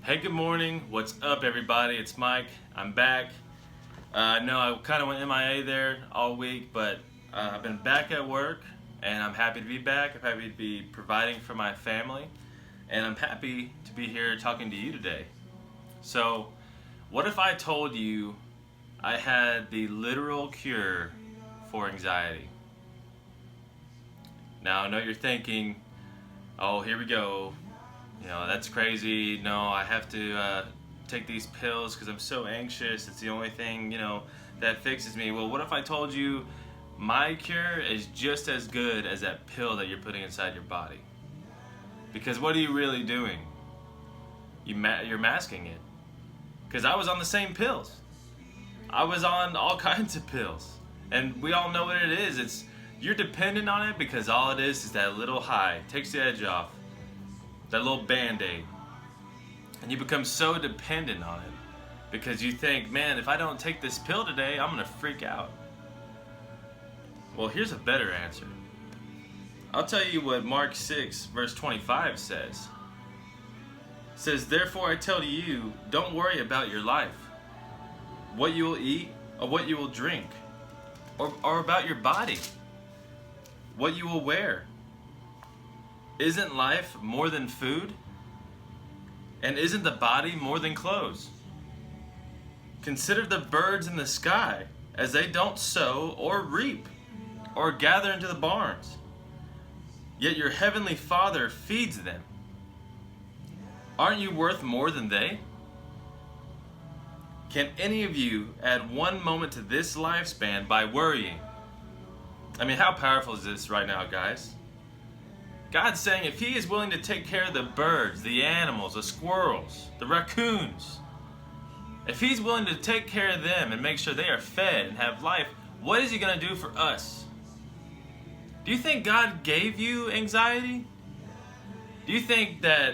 Hey, good morning. What's up, everybody? It's Mike. I'm back. No, I kind of went MIA there all week, but I've been back at work, and I'm happy to be back. I'm happy to be providing for my family, and I'm happy to be here talking to you today. So, what if I told you I had the literal cure for anxiety? Now, I know you're thinking, oh, here we go. That's crazy. No, I have to take these pills because I'm so anxious. It's the only thing, that fixes me. Well, what if I told you my cure is just as good as that pill that you're putting inside your body? Because what are you really doing? You're masking it. Because I was on the same pills. I was on all kinds of pills. And we all know what it is. You're dependent on it because all it is that little high. Takes the edge off. That little band-aid. And you become so dependent on it because you think, man, if I don't take this pill today, I'm going to freak out. Well, here's a better answer. I'll tell you what Mark 6 verse 25 says. It says, therefore I tell you, don't worry about your life, what you will eat or what you will drink, or about your body, what you will wear. Isn't life more than food? And isn't the body more than clothes? Consider the birds in the sky, as they don't sow or reap or gather into the barns. Yet your heavenly Father feeds them. Aren't you worth more than they? Can any of you add one moment to this lifespan by worrying? I mean, how powerful is this right now, guys? God's saying if He is willing to take care of the birds, the animals, the squirrels, the raccoons, if He's willing to take care of them and make sure they are fed and have life, what is He going to do for us? Do you think God gave you anxiety? Do you think that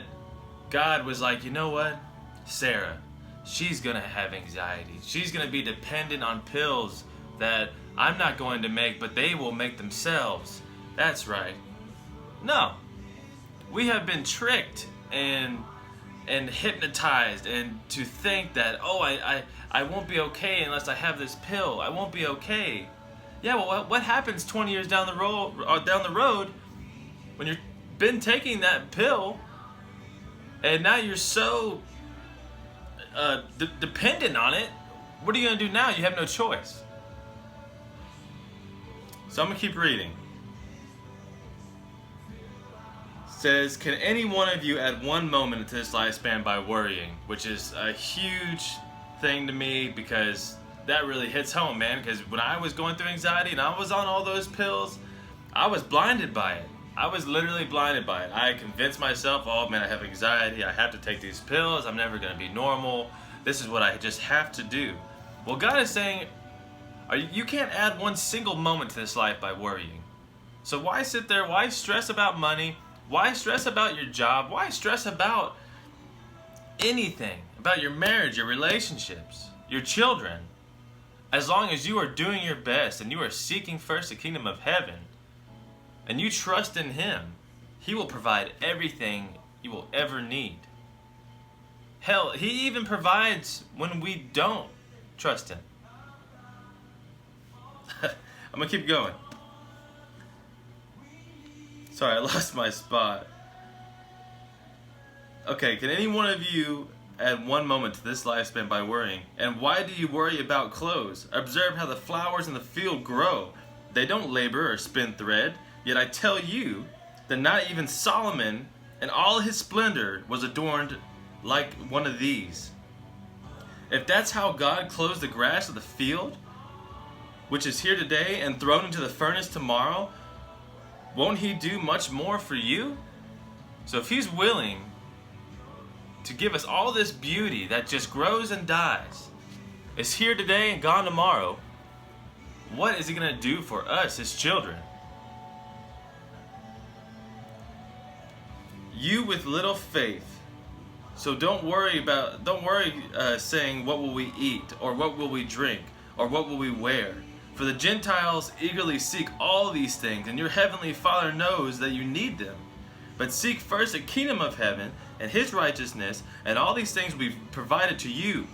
God was like, you know what? Sarah, she's going to have anxiety. She's going to be dependent on pills that I'm not going to make, but they will make themselves. That's right. No, we have been tricked and hypnotized and to think that, oh, I won't be okay unless I have this pill. I won't be okay. Yeah, well, what happens 20 years down the road when you've been taking that pill and now you're so dependent on it? What are you going to do now? You have no choice. So I'm going to keep reading. Says, can any one of you add one moment to this lifespan by worrying? Which is a huge thing to me because that really hits home, man. Because when I was going through anxiety and I was on all those pills, I was blinded by it. I was literally blinded by it. I convinced myself, oh man, I have anxiety. I have to take these pills. I'm never going to be normal. This is what I just have to do. Well, God is saying, you can't add one single moment to this life by worrying. So why sit there? Why stress about money? Why stress about your job? Why stress about anything? About your marriage, your relationships, your children? As long as you are doing your best and you are seeking first the kingdom of heaven and you trust in Him, He will provide everything you will ever need. Hell, He even provides when we don't trust Him. I'm going to keep going. Sorry, I lost my spot. Okay, can any one of you add one moment to this lifespan by worrying? And why do you worry about clothes? Observe how the flowers in the field grow. They don't labor or spin thread. Yet I tell you that not even Solomon in all his splendor was adorned like one of these. If that's how God clothes the grass of the field, which is here today and thrown into the furnace tomorrow, won't He do much more for you? So if He's willing to give us all this beauty that just grows and dies, is here today and gone tomorrow, what is He going to do for us, His children? You with little faith. So don't worry saying what will we eat or what will we drink or what will we wear. For the Gentiles eagerly seek all these things, and your heavenly Father knows that you need them. But seek first the kingdom of heaven and His righteousness, and all these things we've provided to you.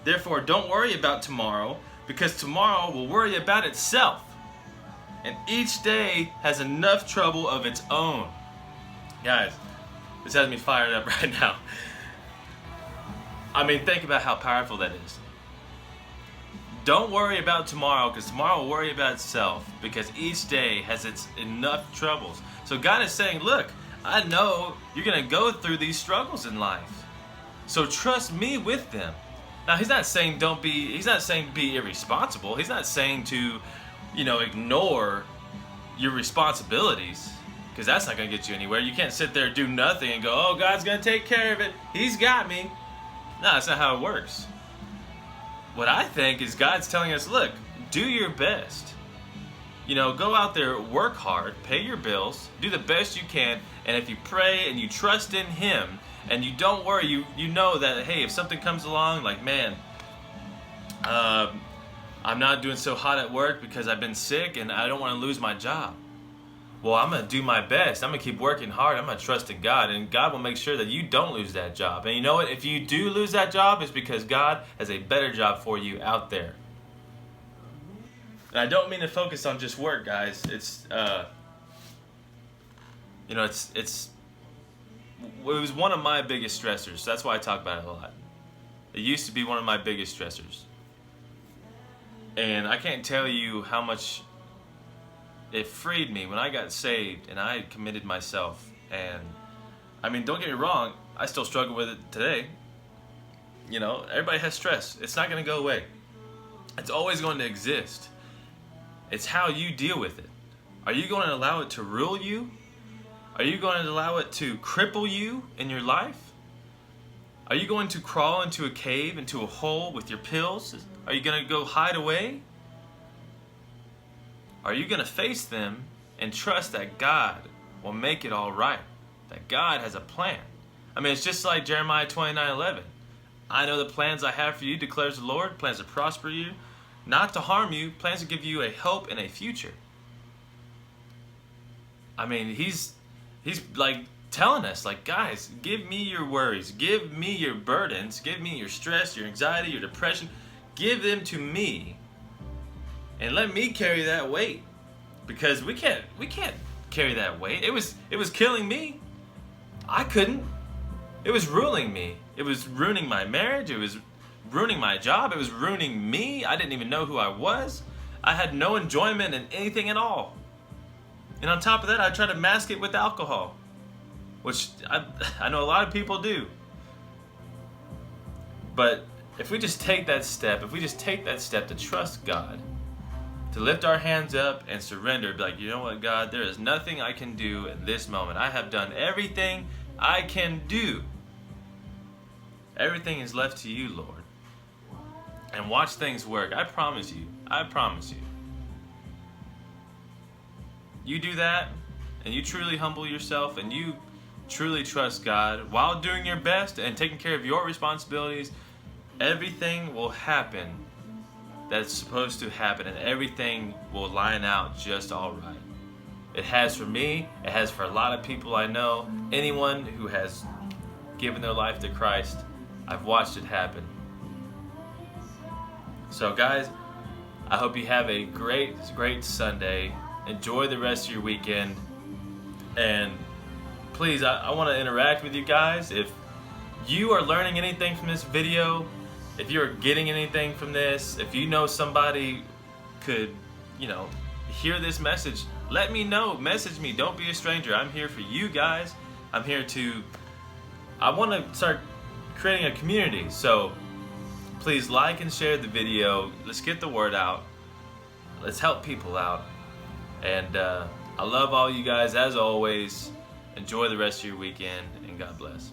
Therefore, don't worry about tomorrow, because tomorrow will worry about itself. And each day has enough trouble of its own. Guys, this has me fired up right now. I mean, think about how powerful that is. Don't worry about tomorrow, because tomorrow will worry about itself, because each day has its enough troubles. So God is saying, look, I know you're going to go through these struggles in life. So trust me with them. Now, He's not saying He's not saying be irresponsible. He's not saying to, ignore your responsibilities, because that's not going to get you anywhere. You can't sit there and do nothing and go, oh, God's going to take care of it. He's got me. No, that's not how it works. What I think is God's telling us, look, do your best. Go out there, work hard, pay your bills, do the best you can, and if you pray and you trust in Him, and you don't worry, you know that, hey, if something comes along, like, man, I'm not doing so hot at work because I've been sick and I don't want to lose my job. Well, I'm going to do my best. I'm going to keep working hard. I'm going to trust in God, and God will make sure that you don't lose that job. And you know what? If you do lose that job, it's because God has a better job for you out there. And I don't mean to focus on just work, guys. It was one of my biggest stressors. So that's why I talk about it a lot. It used to be one of my biggest stressors. And I can't tell you how much it freed me when I got saved and I committed myself. And I mean, don't get me wrong, I still struggle with it today. Everybody has stress. It's not going to go away. It's always going to exist. It's how you deal with it. Are you going to allow it to rule you? Are you going to allow it to cripple you in your life? Are you going to crawl into a cave, into a hole with your pills? Are you going to go hide away? Are you going to face them and trust that God will make it all right? That God has a plan? I mean, it's just like Jeremiah 29:11. I know the plans I have for you, declares the Lord, plans to prosper you, not to harm you, plans to give you a hope and a future. I mean, he's like telling us, like, guys, give me your worries, give me your burdens, give me your stress, your anxiety, your depression, give them to me. And let me carry that weight, because we can't carry that weight. It was killing me. I couldn't. It was ruining me. It was ruining my marriage. It was ruining my job. It was ruining me. I didn't even know who I was. I had no enjoyment in anything at all. And on top of that, I tried to mask it with alcohol, which I know a lot of people do. But if we just take that step, to trust God, to lift our hands up and surrender, be like, you know what, God, there is nothing I can do in this moment. I have done everything I can do. Everything is left to you, Lord. And watch things work. I promise you. I promise you. You do that, and you truly humble yourself, and you truly trust God while doing your best and taking care of your responsibilities, everything will happen that's supposed to happen, and everything will line out just all right. It has for me. It has for a lot of people I know. Anyone who has given their life to Christ, I've watched it happen. So guys, I hope you have a great Sunday. Enjoy the rest of your weekend. And please, I want to interact with you guys. If you are learning anything from this video, if you're getting anything from this, if you know somebody could, hear this message, let me know. Message me. Don't be a stranger. I'm here for you guys. I'm here I want to start creating a community. So please like and share the video. Let's get the word out. Let's help people out. And I love all you guys as always. Enjoy the rest of your weekend, and God bless.